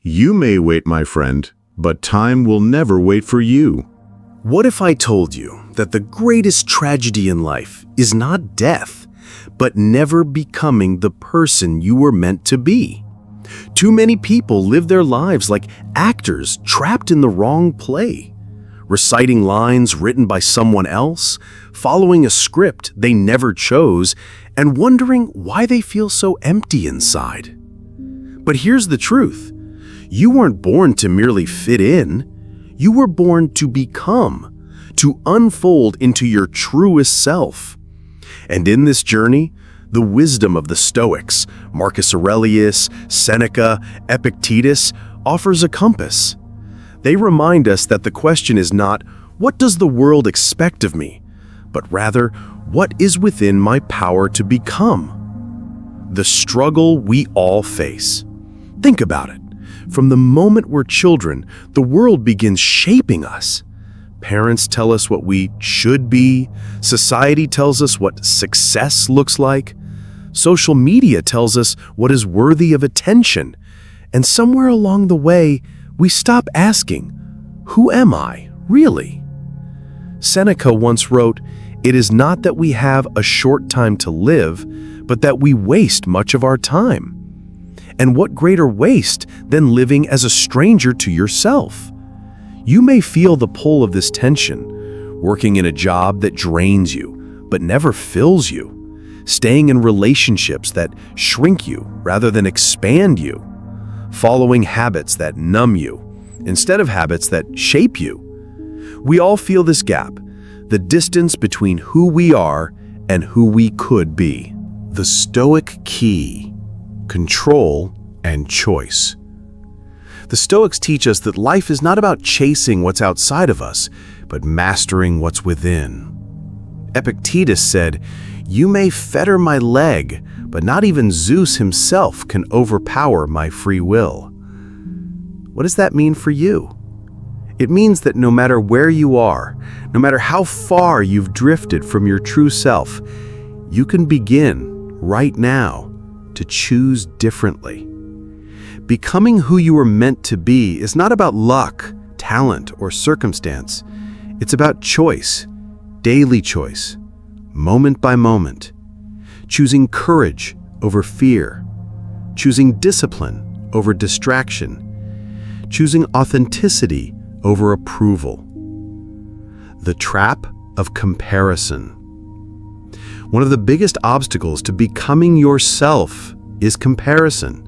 You may wait, my friend, but time will never wait for you. What if I told you that the greatest tragedy in life is not death, but never becoming the person you were meant to be? Too many people live their lives like actors trapped in the wrong play, reciting lines written by someone else, following a script they never chose, and wondering why they feel so empty inside. But here's the truth. You weren't born to merely fit in. You were born to become, to unfold into your truest self. And in this journey, the wisdom of the Stoics, Marcus Aurelius, Seneca, Epictetus, offers a compass. They remind us that the question is not, what does the world expect of me? But rather, what is within my power to become? The struggle we all face. Think about it. From the moment we're children, the world begins shaping us. Parents tell us what we should be. Society tells us what success looks like. Social media tells us what is worthy of attention. And somewhere along the way, we stop asking, who am I, really? Seneca once wrote, "It is not that we have a short time to live, but that we waste much of our time." And what greater waste than living as a stranger to yourself? You may feel the pull of this tension, working in a job that drains you, but never fills you, staying in relationships that shrink you rather than expand you, following habits that numb you instead of habits that shape you. We all feel this gap, the distance between who we are and who we could be. The Stoic key. Control and choice. The Stoics teach us that life is not about chasing what's outside of us, but mastering what's within. Epictetus said, "You may fetter my leg, but not even Zeus himself can overpower my free will." What does that mean for you? It means that no matter where you are, no matter how far you've drifted from your true self, you can begin right now to choose differently. Becoming who you were meant to be is not about luck, talent, or circumstance. It's about choice, daily choice, moment by moment. Choosing courage over fear. Choosing discipline over distraction. Choosing authenticity over approval. The trap of comparison. One of the biggest obstacles to becoming yourself is comparison.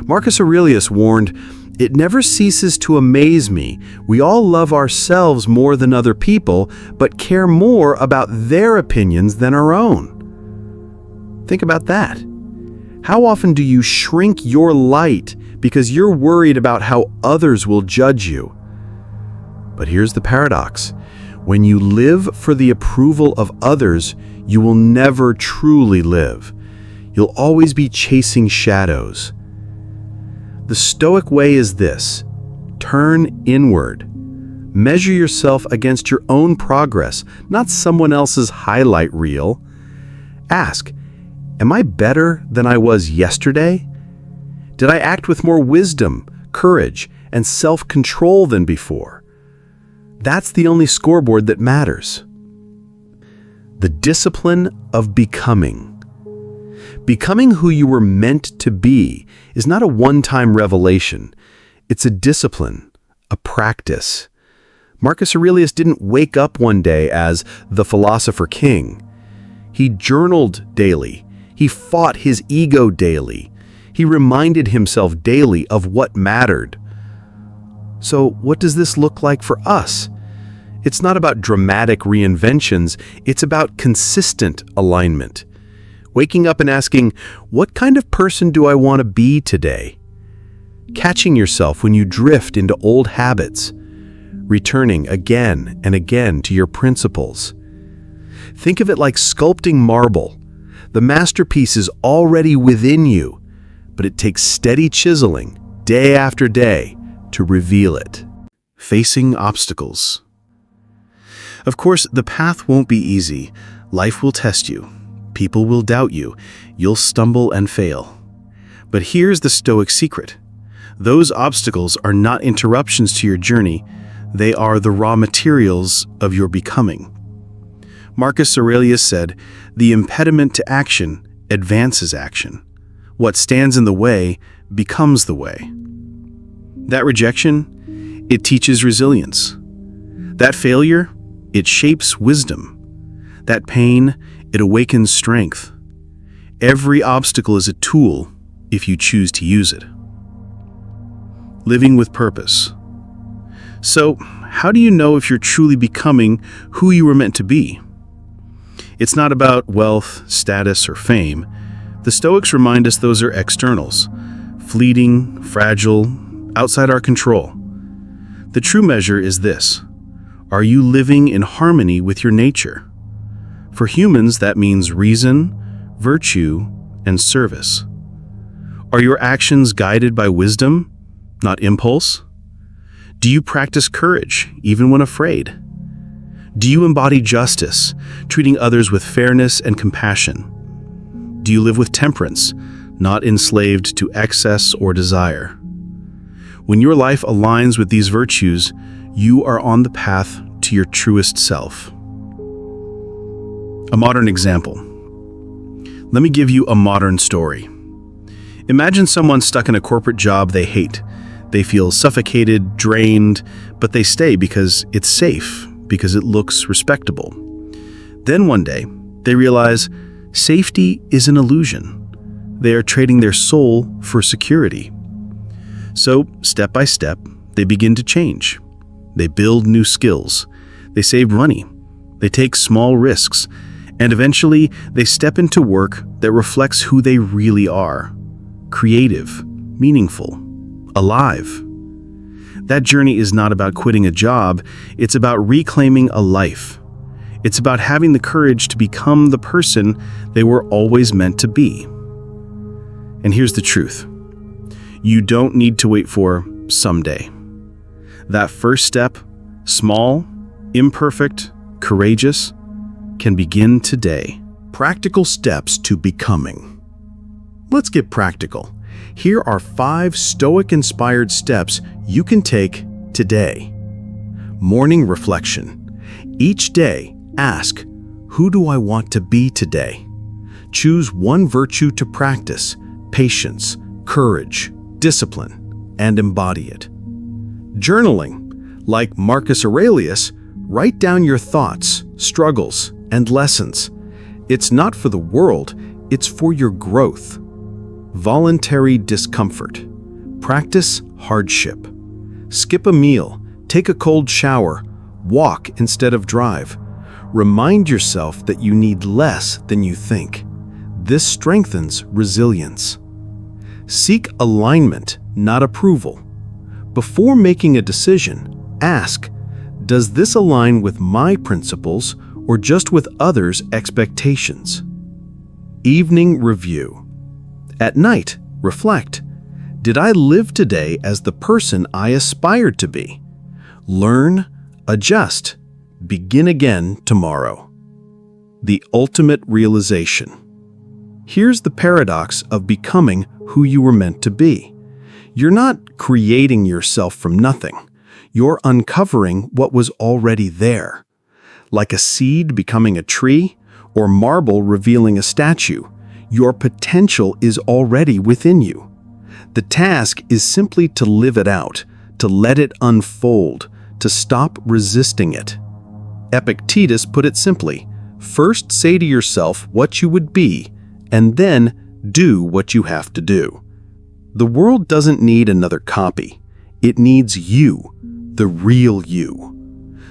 Marcus Aurelius warned, "It never ceases to amaze me. We all love ourselves more than other people, but care more about their opinions than our own." Think about that. How often do you shrink your light because you're worried about how others will judge you? But here's the paradox. When you live for the approval of others, you will never truly live. You'll always be chasing shadows. The Stoic way is this: turn inward. Measure yourself against your own progress, not someone else's highlight reel. Ask, am I better than I was yesterday? Did I act with more wisdom, courage, and self-control than before? That's the only scoreboard that matters. The discipline of becoming. Becoming who you were meant to be is not a one-time revelation. It's a discipline, a practice. Marcus Aurelius didn't wake up one day as the philosopher king. He journaled daily. He fought his ego daily. He reminded himself daily of what mattered. So what does this look like for us? It's not about dramatic reinventions, it's about consistent alignment. Waking up and asking, what kind of person do I want to be today? Catching yourself when you drift into old habits. Returning again and again to your principles. Think of it like sculpting marble. The masterpiece is already within you, but it takes steady chiseling, day after day, to reveal it. Facing obstacles. Of course, the path won't be easy. Life will test you. People will doubt you. You'll stumble and fail. But here's the Stoic secret. Those obstacles are not interruptions to your journey. They are the raw materials of your becoming. Marcus Aurelius said, "The impediment to action advances action. What stands in the way becomes the way." That rejection, it teaches resilience. That failure, it shapes wisdom. That pain, it awakens strength. Every obstacle is a tool if you choose to use it. Living with purpose. So, how do you know if you're truly becoming who you were meant to be? It's not about wealth, status, or fame. The Stoics remind us those are externals, fleeting, fragile, outside our control. The true measure is this: are you living in harmony with your nature? For humans, that means reason, virtue, and service. Are your actions guided by wisdom, not impulse? Do you practice courage, even when afraid? Do you embody justice, treating others with fairness and compassion? Do you live with temperance, not enslaved to excess or desire? When your life aligns with these virtues, you are on the path to your truest self. A modern example. Let me give you a modern story. Imagine someone stuck in a corporate job they hate. They feel suffocated, drained, but they stay because it's safe, because it looks respectable. Then one day, they realize safety is an illusion. They are trading their soul for security. So, step by step, they begin to change. They build new skills. They save money. They take small risks. And eventually, they step into work that reflects who they really are: creative, meaningful, alive. That journey is not about quitting a job, it's about reclaiming a life. It's about having the courage to become the person they were always meant to be. And here's the truth. You don't need to wait for someday. That first step, small, imperfect, courageous, can begin today. Practical steps to becoming. Let's get practical. Here are 5 Stoic-inspired steps you can take today. Morning reflection. Each day, ask, who do I want to be today? Choose one virtue to practice: patience, courage, discipline, and embody it. Journaling. Like Marcus Aurelius, write down your thoughts, struggles, and lessons. It's not for the world, it's for your growth. Voluntary discomfort. Practice hardship. Skip a meal, take a cold shower, walk instead of drive. Remind yourself that you need less than you think. This strengthens resilience. Seek alignment, not approval. Before making a decision, ask, does this align with my principles or just with others' expectations? Evening review. At night, reflect. Did I live today as the person I aspired to be? Learn, adjust, begin again tomorrow. The ultimate realization. Here's the paradox of becoming who you were meant to be. You're not creating yourself from nothing. You're uncovering what was already there. Like a seed becoming a tree, or marble revealing a statue, your potential is already within you. The task is simply to live it out, to let it unfold, to stop resisting it. Epictetus put it simply: first say to yourself what you would be, and then do what you have to do. The world doesn't need another copy. It needs you, the real you.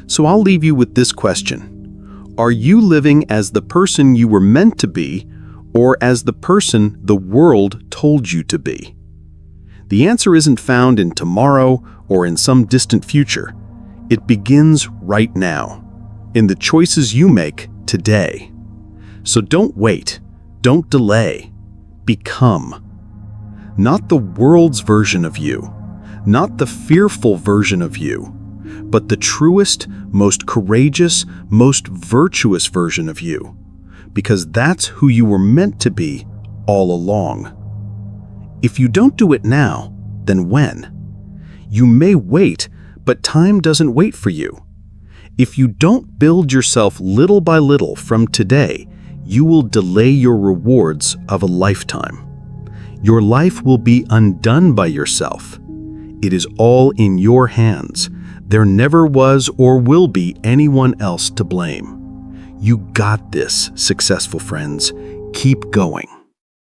So I'll leave you with this question. Are you living as the person you were meant to be, or as the person the world told you to be? The answer isn't found in tomorrow or in some distant future. It begins right now, in the choices you make today. So don't wait, don't delay. Become. Not the world's version of you, not the fearful version of you, but the truest, most courageous, most virtuous version of you, because that's who you were meant to be all along. If you don't do it now, then when? You may wait, but time doesn't wait for you. If you don't build yourself little by little from today, you will delay your rewards of a lifetime. Your life will be undone by yourself. It is all in your hands. There never was or will be anyone else to blame. You got this, successful friends. Keep going.